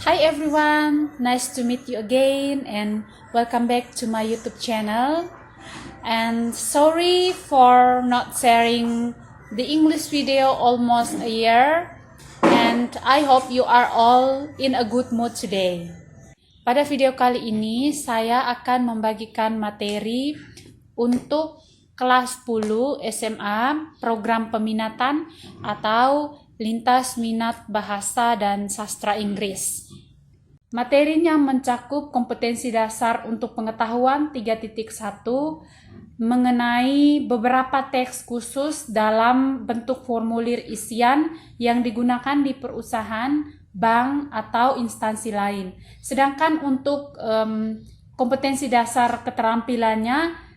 Hi everyone, nice to meet you again and welcome back to my YouTube channel. And sorry for not sharing the English video almost a year, and I hope you are all in a good mood today. Pada video kali ini saya akan membagikan materi untuk kelas 10 SMA program peminatan atau lintas minat bahasa dan sastra Inggris. Materinya mencakup kompetensi dasar untuk pengetahuan 3.1 mengenai beberapa teks khusus dalam bentuk formulir isian yang digunakan di perusahaan, bank, atau instansi lain. Sedangkan untuk kompetensi dasar keterampilannya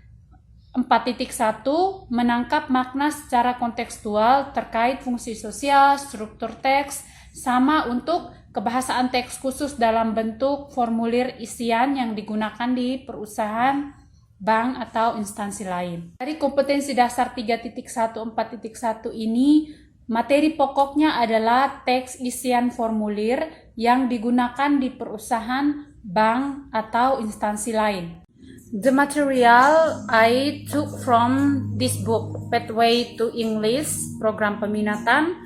4.1 menangkap makna secara kontekstual terkait fungsi sosial, struktur teks, sama untuk kebahasaan teks khusus dalam bentuk formulir isian yang digunakan di perusahaan, bank, atau instansi lain. Dari kompetensi dasar 3.1 4.1 ini, materi pokoknya adalah teks isian formulir yang digunakan di perusahaan, bank, atau instansi lain. The material I took from this book, Pathway to English, program peminatan,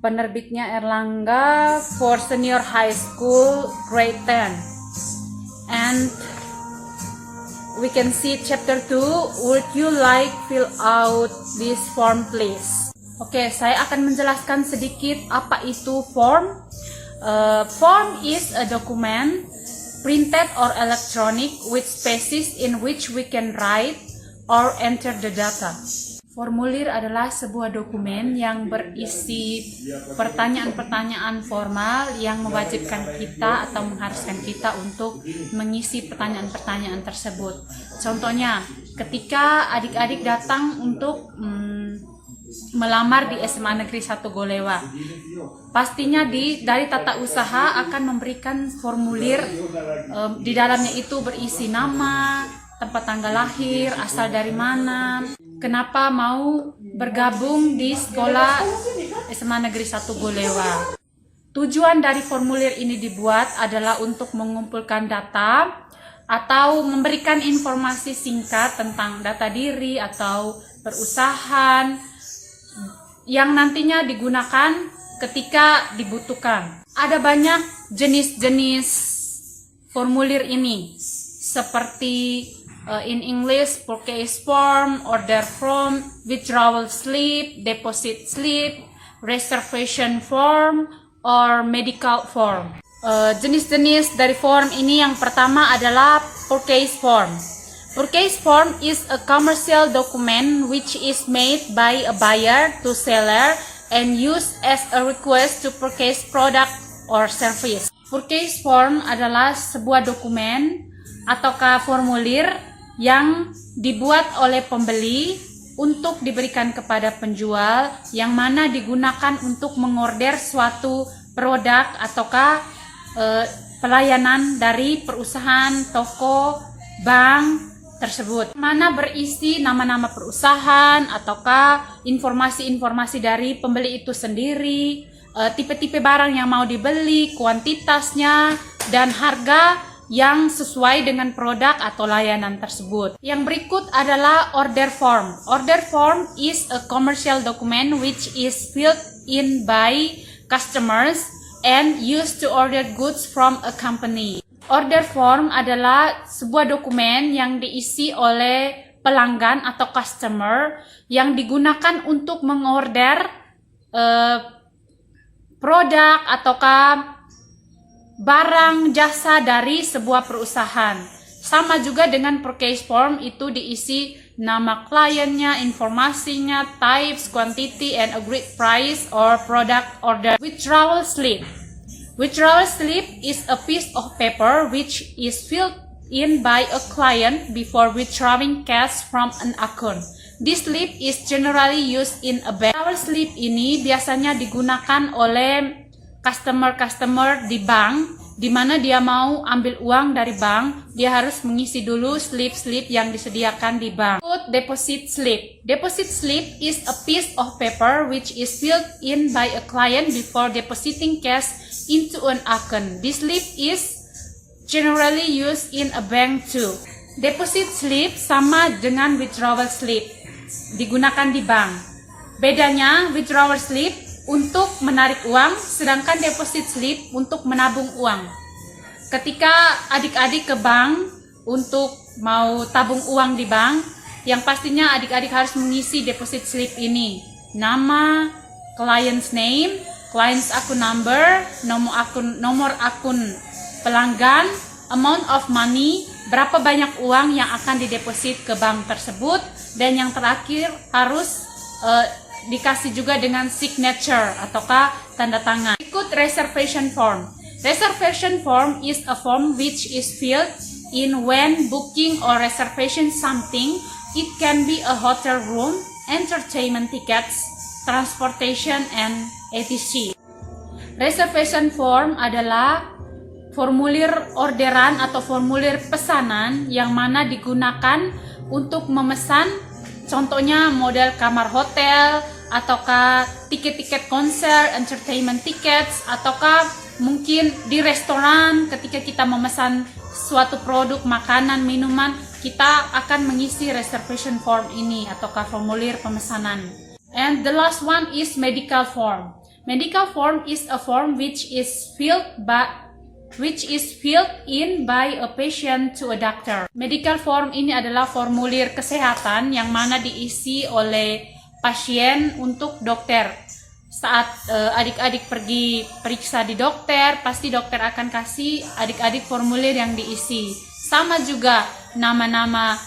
penerbitnya Erlangga for Senior High School Grade 10. And we can see chapter 2. Would you like fill out this form please? Oke, saya akan menjelaskan sedikit apa itu form. Form is a document printed or electronic with spaces in which we can write or enter the data. Formulir adalah sebuah dokumen yang berisi pertanyaan-pertanyaan formal yang mewajibkan kita atau mengharuskan kita untuk mengisi pertanyaan-pertanyaan tersebut. Contohnya, ketika adik-adik datang untuk melamar di SMA Negeri 1 Golewa, pastinya dari tata usaha akan memberikan formulir, di dalamnya itu berisi nama, tempat tanggal lahir, asal dari mana, kenapa mau bergabung di sekolah SMA Negeri 1 Golewa. Tujuan dari formulir ini dibuat adalah untuk mengumpulkan data atau memberikan informasi singkat tentang data diri atau perusahaan yang nantinya digunakan ketika dibutuhkan. Ada banyak jenis-jenis formulir ini, seperti in English, purchase form, order form, withdrawal slip, deposit slip, reservation form, or medical form. Jenis-jenis dari form ini yang pertama adalah purchase form. Purchase form is a commercial document which is made by a buyer to seller and used as a request to purchase product or service. Purchase form adalah sebuah dokumen ataukah formulir yang dibuat oleh pembeli untuk diberikan kepada penjual, yang mana digunakan untuk mengorder suatu produk ataukah pelayanan dari perusahaan, toko, bank tersebut, mana berisi nama-nama perusahaan ataukah informasi-informasi dari pembeli itu sendiri, tipe-tipe barang yang mau dibeli, kuantitasnya, dan harga yang sesuai dengan produk atau layanan tersebut. Yang berikut adalah order form. Order form is a commercial document which is filled in by customers and used to order goods from a company. Order form adalah sebuah dokumen yang diisi oleh pelanggan atau customer yang digunakan untuk mengorder produk ataukah barang jasa dari sebuah perusahaan. Sama juga dengan purchase form, itu diisi nama kliennya, informasinya, types, quantity, and agreed price or product order. Withdrawal slip. Withdrawal slip is a piece of paper which is filled in by a client before withdrawing cash from an account. This slip is generally used in a bank. Withdrawal slip ini biasanya digunakan oleh customer di bank, di mana dia mau ambil uang dari bank, dia harus mengisi dulu slip-slip yang disediakan di bank. Deposit slip. Deposit slip is a piece of paper which is filled in by a client before depositing cash into an account. This slip is generally used in a bank too. Deposit slip sama dengan withdrawal slip, digunakan di bank. Bedanya, withdrawal slip untuk menarik uang, sedangkan deposit slip untuk menabung uang. Ketika adik-adik ke bank untuk mau tabung uang di bank, yang pastinya adik-adik harus mengisi deposit slip ini. Nama, client's name, client's akun number, nomor akun pelanggan, amount of money, berapa banyak uang yang akan dideposit ke bank tersebut, dan yang terakhir harus dikasih juga dengan signature ataukah tanda tangan. Ikut reservation form. Reservation form is a form which is filled in when booking or reservation something. It can be a hotel room, entertainment tickets, transportation, and etc. Reservation form adalah formulir orderan atau formulir pesanan yang mana digunakan untuk memesan, contohnya model kamar hotel, ataukah tiket-tiket konser, entertainment tickets, ataukah mungkin di restoran ketika kita memesan suatu produk makanan, minuman, kita akan mengisi reservation form ini ataukah formulir pemesanan. And the last one is medical form. Medical form is a form which is filled in by a patient to a doctor. Medical form ini adalah formulir kesehatan yang mana diisi oleh pasien untuk dokter. Saat adik-adik pergi periksa di dokter, pasti dokter akan kasih adik-adik formulir yang diisi. Sama juga nama-nama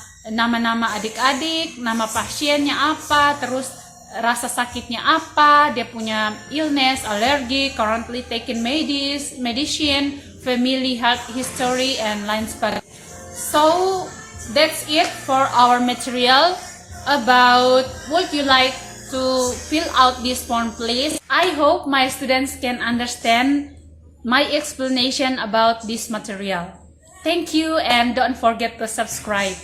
adik-adik, nama pasiennya apa, terus rasa sakitnya apa, dia punya illness, allergy, currently taking medicine, family health history, and lain sebagainya. So that's it for our material. About would you like to fill out this form, please? I hope my students can understand my explanation about this material. Thank you, and don't forget to subscribe.